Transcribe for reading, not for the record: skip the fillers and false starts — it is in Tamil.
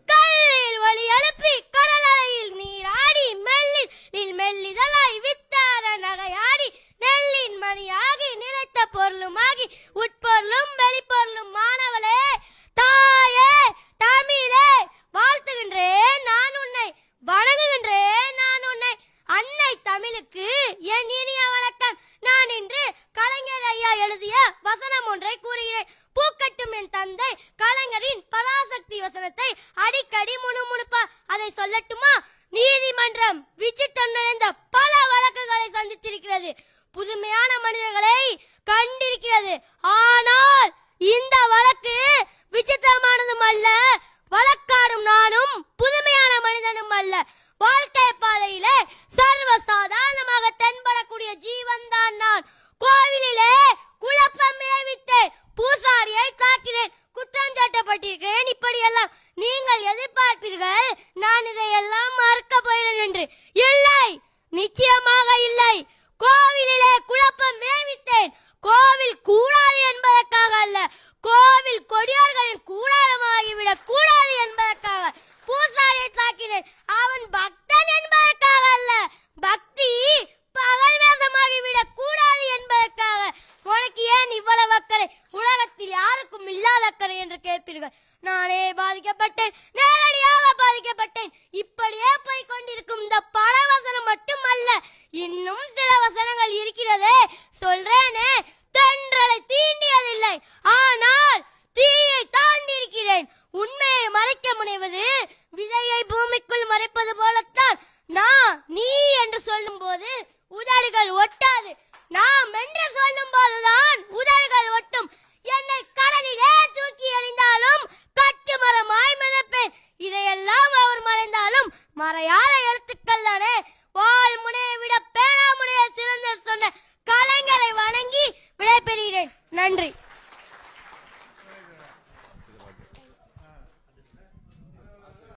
கல்லில் ஒலி எழுப்பி கடலையில் நீராடி மெல்லிதழாய் வித்தார நகையாடி நெல்லின் மணியாகி நிலைத்த பொருளுமாகி உட்பொருளும் வெளிப்பொருளும் மாணவளே தாயே தமிழே வாழ்த்துகின்றேன் நான் உன்னை, வணங்குகின்றேன் நான் உன்னை. அன்னை தமிழுக்கு என் இனிய வணக்கம். நான் இன்று கலைஞர் ஐயா எழுதிய வசனம் ஒன்றை கூறுகிறேன். பூக்கட்டும் என் தந்தை கலைஞரின் பராசக்தி வசனத்தை அடிக்கடி முணுமுணுப்பா. அதை சொல்லட்டுமா? நீதிமன்றம் விசித்திரம் நிறைந்த பல வழக்குகளை சந்தித்திருக்கிறது, புதுமையான மனிதர்களை கண்டிருக்கிறது. ஆனால் இந்த வழக்கு விசித்திரமானதும் அல்ல, வழக்காடும் நானும் புதுமையான மனிதனும் அல்ல. வாழ்க்கை பாதையிலே சர்வ சாதாரணமாக தென்படக்கூடிய ஜீவன் தான் நான். கோவிலிலே குழப்பம் விளைவித்தேன், பூசாரியை தாக்கினேன், குற்றம் சாட்டப்பட்டிருக்கிறேன். இப்படியெல்லாம் நீங்கள் எதிர்பார்ப்பீர்கள் நான் இதையெல்லாம் மறுக்க போகிறேன் என்று. இல்லை, நிச்சயமாக இல்லை. கோவிலிலே குழப்பம் விளைவித்தேன், கோவில் கூடாது என்பதற்காக அல்ல, கோவில் கொடியார்களின் கூடாரமாகிவிடக் கூடாது என்பதற்காக பூசாரியை தாக்கினேன். அவன் பக்தன் என்பதற்காக அல்ல, பக்தி பகல் வேஷமாகிவிடக் கூடாது என்பதற்காக. உனக்கு ஏன் இவ்வளவு அக்கறை? உலகத்தில் யாருக்கும் இல்லாத அக்கறை என்று கேட்பீர்கள். நானே பாதிக்கப்பட்டேன், நேரடியாக பாதிக்கப்பட்டேன். இப்படியே போய் கொண்டிருக்கும் இந்த பல வசனம் மட்டுமல்ல, இன்னும் சில வசனங்கள் இருக்கிறதே, சொல்றேனே. தென்றலை தீண்டியதில்லை, ஆனால் தீயை தாண்டி இருக்கிறேன். உண்மையை மறைக்க முனைவது விதையை பூமிக்குள் மறைப்பது போலத்தான். நான் நீ என்று சொல்லும் போது உதடுகள் ஒட்டாது, நாம் என்று சொல்லும் போதுதான் உதடுகள் ஒட்டும். என்னை கடலிலே தூக்கி எறிந்தாலும் கட்டுமரமாய் மிதப்பேன். இதையெல்லாம் அவர் மறைந்தாலும் மறையாத எழுத்துக்கள் தானே. வால் முனையை விட